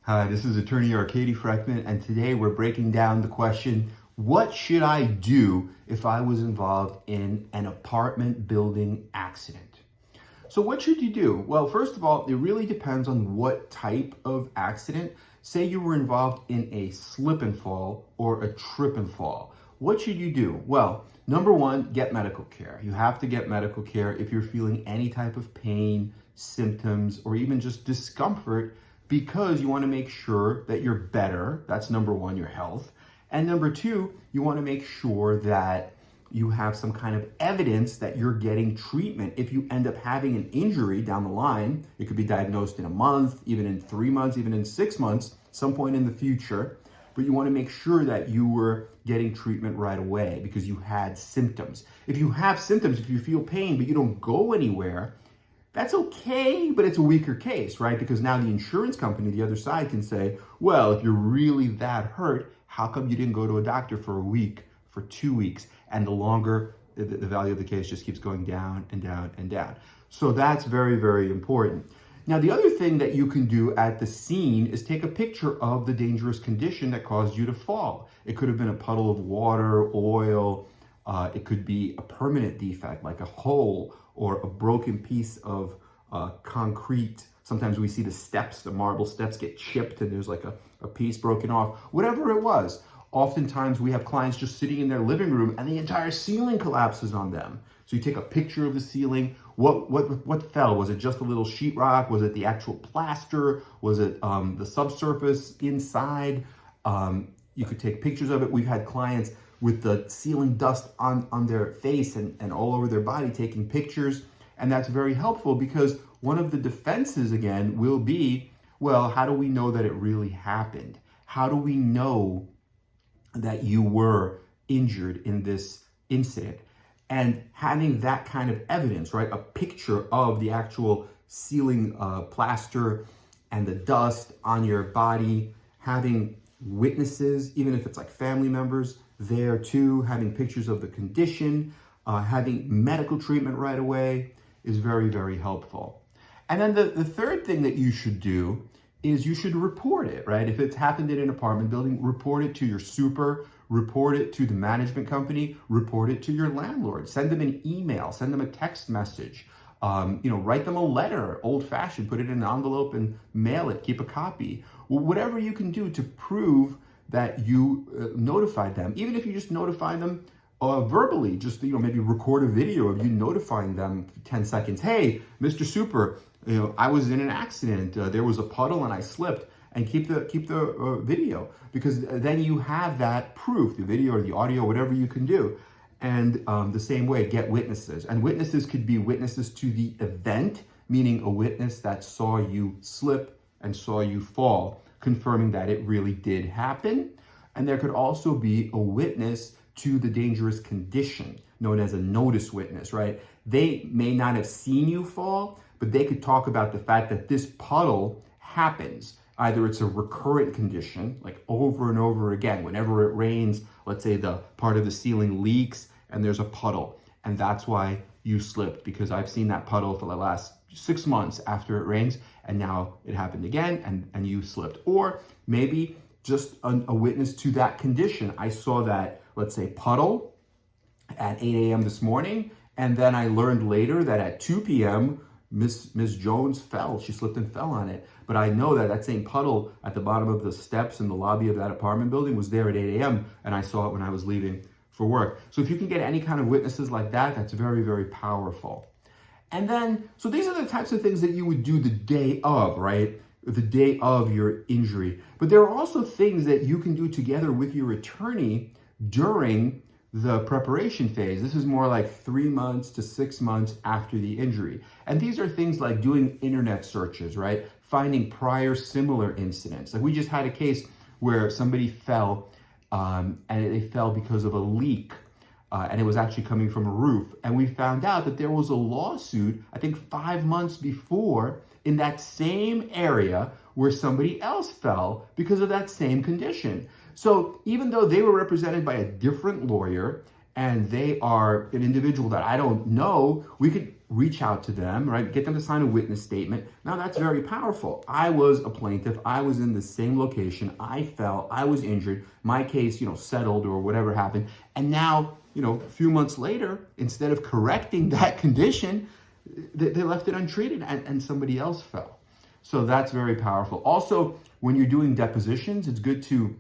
Hi, this is attorney Katie Frekhtman, and today we're breaking down the question, what should I do if I was involved in an apartment building accident? So what should you do? Well, first of all, it really depends on what type of accident. Say you were involved in a slip and fall or a trip and fall. What should you do? Well, number one, get medical care. You have to get medical care if you're feeling any type of pain, symptoms, or even just discomfort, because you want to make sure that you're better. That's number one, your health. And number two, you want to make sure that you have some kind of evidence that you're getting treatment. If you end up having an injury down the line, it could be diagnosed in a month, even in 3 months, even in 6 months, some point in the future. But you want to make sure that you were getting treatment right away because you had symptoms. If you have symptoms, if you feel pain, but you don't go anywhere, that's okay, but it's a weaker case, right? Because now the insurance company, the other side, can say, well, if you're really that hurt, how come you didn't go to a doctor for a week, for 2 weeks? And the longer, the value of the case just keeps going down and down and down. So that's very, very important. Now, the other thing that you can do at the scene is take a picture of the dangerous condition that caused you to fall. It could have been a puddle of water, oil. It could be a permanent defect like a hole or a broken piece of concrete. Sometimes we see the steps, the marble steps get chipped and there's like a piece broken off. Whatever it was. Oftentimes we have clients just sitting in their living room and the entire ceiling collapses on them. So you take a picture of the ceiling. What fell? Was it just a little sheetrock? Was it the actual plaster? Was it the subsurface inside? You could take pictures of it. We've had clients with the ceiling dust on their face and all over their body taking pictures. And that's very helpful because one of the defenses, again, will be, well, how do we know that it really happened? How do we know that you were injured in this incident? And having that kind of evidence, right? A picture of the actual ceiling plaster and the dust on your body, having witnesses, even if it's like family members there too, having pictures of the condition, having medical treatment right away is very, very helpful. And then the third thing that you should do is you should report it, right? If it's happened in an apartment building, report it to your super, report it to the management company, report it to your landlord, send them an email, send them a text message, write them a letter, old fashioned, put it in an envelope and mail it, keep a copy. Whatever you can do to prove that you notified them, even if you just notify them verbally, just maybe record a video of you notifying them for 10 seconds. Hey, Mr. Super, I was in an accident. There was a puddle and I slipped. And keep the video, because then you have that proof, the video or the audio, whatever you can do. And the same way, get witnesses. And witnesses could be witnesses to the event, meaning a witness that saw you slip and saw you fall, confirming that it really did happen. And there could also be a witness to the dangerous condition, known as a notice witness, right? They may not have seen you fall, but they could talk about the fact that this puddle happens. Either it's a recurrent condition, like over and over again. Whenever it rains, let's say the part of the ceiling leaks and there's a puddle, and that's why you slipped, because I've seen that puddle for the last 6 months after it rains, and now it happened again and you slipped. Or maybe just a witness to that condition. I saw that, let's say, puddle at 8 a.m. this morning, and then I learned later that at 2 p.m., Miss Jones fell. She slipped and fell on it. But I know that same puddle at the bottom of the steps in the lobby of that apartment building was there at 8 a.m. and I saw it when I was leaving for work. So if you can get any kind of witnesses like that, that's very, very powerful. And then, so these are the types of things that you would do the day of, right? The day of your injury. But there are also things that you can do together with your attorney during the preparation phase. This is more like 3 months to 6 months after the injury. And these are things like doing internet searches, right? Finding prior similar incidents. Like we just had a case where somebody fell and they fell because of a leak. And it was actually coming from a roof. And we found out that there was a lawsuit, I think 5 months before, in that same area where somebody else fell because of that same condition. So even though they were represented by a different lawyer and they are an individual that I don't know, we could reach out to them, right? Get them to sign a witness statement. Now that's very powerful. I was a plaintiff. I was in the same location. I fell. I was injured. My case, settled or whatever happened. And now, a few months later, instead of correcting that condition, they left it untreated and somebody else fell. So that's very powerful. Also, when you're doing depositions, it's good to,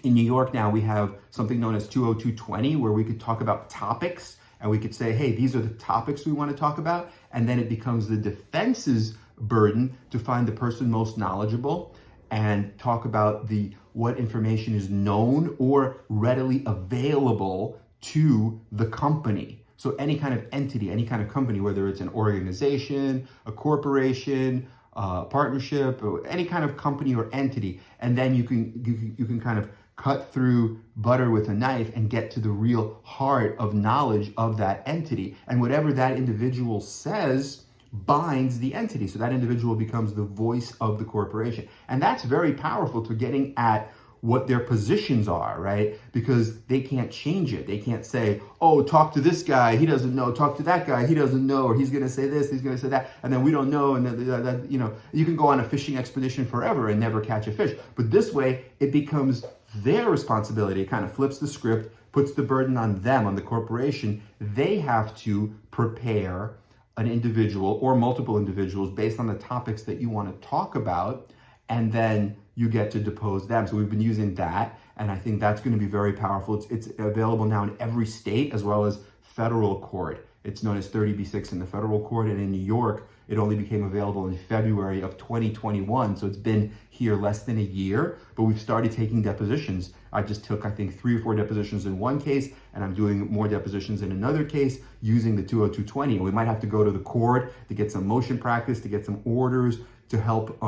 in New York now, we have something known as 20220, where we could talk about topics. And we could say, hey, these are the topics we want to talk about. And then it becomes the defense's burden to find the person most knowledgeable and talk about what information is known or readily available to the company. So any kind of entity, any kind of company, whether it's an organization, a corporation, partnership, or any kind of company or entity. And then you can kind of cut through butter with a knife and get to the real heart of knowledge of that entity. And whatever that individual says binds the entity. So that individual becomes the voice of the corporation. And that's very powerful to getting at what their positions are, right? Because they can't change it. They can't say, oh, talk to this guy, he doesn't know, talk to that guy, he doesn't know, or he's gonna say this, he's gonna say that, and then we don't know, and then you can go on a fishing expedition forever and never catch a fish. But this way, it becomes their responsibility. It kind of flips the script, puts the burden on them, on the corporation. They have to prepare an individual or multiple individuals based on the topics that you want to talk about, and then you get to depose them. So we've been using that, and I think that's going to be very powerful. It's available now in every state as well as federal court. It's known as 30B6 in the federal court, and in New York, it only became available in February of 2021. So it's been here less than a year, but we've started taking depositions. I just took, I think, 3 or 4 depositions in one case, and I'm doing more depositions in another case using the 20220. And we might have to go to the court to get some motion practice, to get some orders, to help,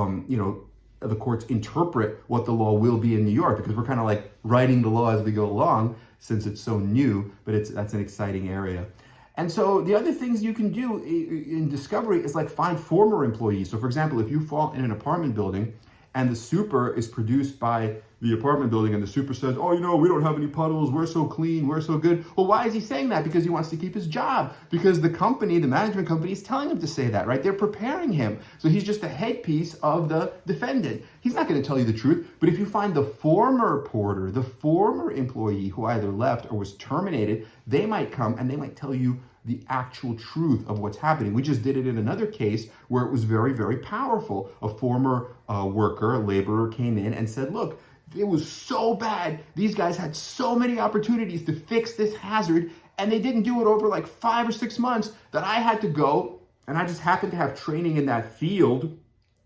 the courts interpret what the law will be in New York, because we're kind of like writing the law as we go along since it's so new, but that's an exciting area. And so the other things you can do in discovery is like find former employees. So for example, if you fall in an apartment building and the super is produced by the apartment building and the super says, oh, we don't have any puddles, we're so clean, we're so good. Well, why is he saying that? Because he wants to keep his job. Because the company, the management company, is telling him to say that, right? They're preparing him. So he's just a headpiece of the defendant. He's not going to tell you the truth. But if you find the former porter, the former employee who either left or was terminated, they might come and they might tell you the actual truth of what's happening. We just did it in another case where it was very, very powerful. A former worker, a laborer, came in and said, look, it was so bad. These guys had so many opportunities to fix this hazard, and they didn't do it over like 5 or 6 months that I had to go, and I just happened to have training in that field,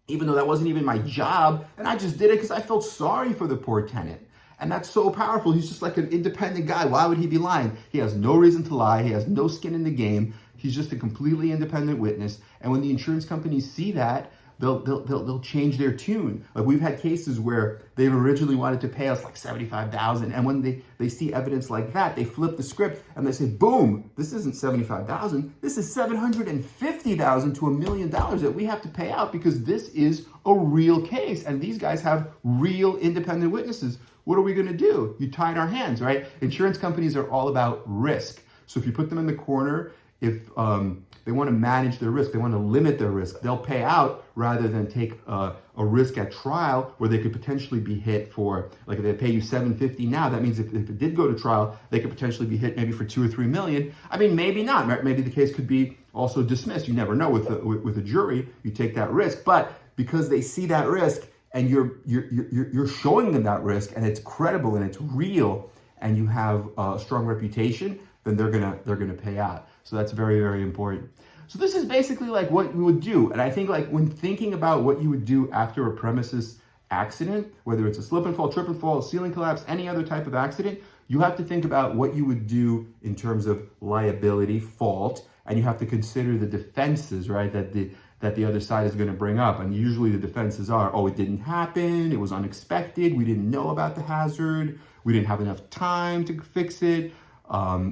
even though that wasn't even my job, and I just did it because I felt sorry for the poor tenant. And that's so powerful. He's just like an independent guy. Why would he be lying? He has no reason to lie. He has no skin in the game. He's just a completely independent witness. And when the insurance companies see that, they'll change their tune. Like we've had cases where they've originally wanted to pay us like $75,000, and when they see evidence like that, they flip the script and they say, boom, this isn't $75,000, this is $750,000 to $1 million that we have to pay out because this is a real case, and these guys have real independent witnesses. What are we going to do? You tied our hands, right? Insurance companies are all about risk. So if you put them in the corner, if they want to manage their risk, they want to limit their risk, they'll pay out rather than take a risk at trial where they could potentially be hit for, like if they pay you $750 now, that means if it did go to trial, they could potentially be hit maybe for $2 or $3 million. I mean, maybe not. Maybe the case could be also dismissed. You never know with a jury. You take that risk, but because they see that risk and you're showing them that risk and it's credible and it's real and you have a strong reputation, then they're gonna pay out. So that's very, very important. So this is basically like what we would do. And I think like when thinking about what you would do after a premises accident, whether it's a slip and fall, trip and fall, ceiling collapse, any other type of accident, you have to think about what you would do in terms of liability, fault, and you have to consider the defenses, right, that the other side is going to bring up. And usually the defenses are, oh, it didn't happen, it was unexpected, we didn't know about the hazard, we didn't have enough time to fix it,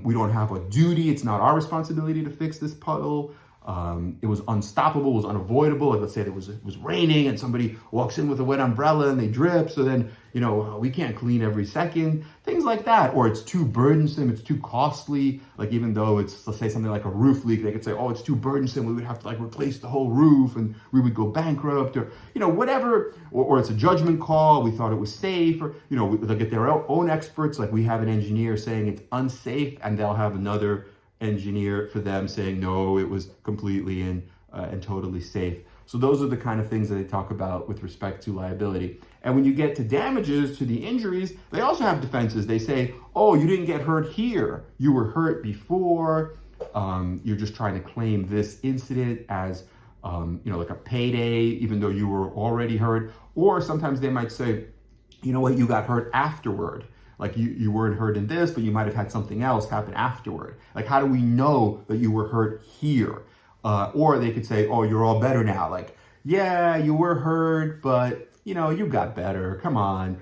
we don't have a duty, it's not our responsibility to fix this puddle, it was unstoppable, was unavoidable. Like, let's say it was raining and somebody walks in with a wet umbrella and they drip. So then, we can't clean every second, things like that. Or it's too burdensome, it's too costly. Like, even though it's, let's say something like a roof leak, they could say, oh, it's too burdensome. We would have to replace the whole roof and we would go bankrupt, or, whatever. Or it's a judgment call. We thought it was safe, or, they'll get their own experts. Like, we have an engineer saying it's unsafe, and they'll have another engineer for them saying, no, it was completely and totally safe. So those are the kind of things that they talk about with respect to liability. And when you get to damages, to the injuries, they also have defenses. They say, oh, you didn't get hurt here. You were hurt before. You're just trying to claim this incident as, like a payday, even though you were already hurt. Or sometimes they might say, you know what, you got hurt afterward. Like, you weren't hurt in this, but you might have had something else happen afterward. Like, how do we know that you were hurt here? Or they could say, oh, you're all better now. Like, yeah, you were hurt, but, you got better. Come on.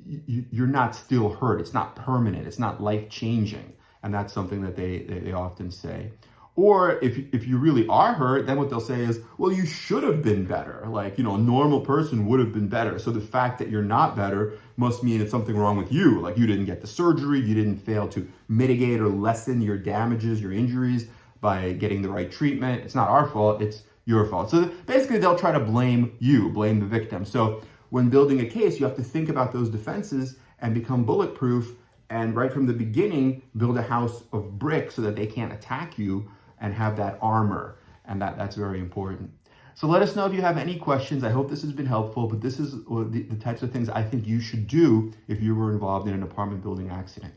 You're not still hurt. It's not permanent. It's not life-changing. And that's something that they often say. Or if you really are hurt, then what they'll say is, well, you should have been better. Like, a normal person would have been better. So the fact that you're not better must mean it's something wrong with you. Like, you didn't get the surgery, you didn't fail to mitigate or lessen your damages, your injuries by getting the right treatment. It's not our fault, it's your fault. So basically they'll try to blame you, blame the victim. So when building a case, you have to think about those defenses and become bulletproof, and right from the beginning, build a house of bricks so that they can't attack you, and have that armor. And that's very important. So let us know if you have any questions. I hope this has been helpful, but this is the types of things I think you should do if you were involved in an apartment building accident.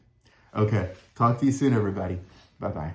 Okay, talk to you soon, everybody. Bye-bye.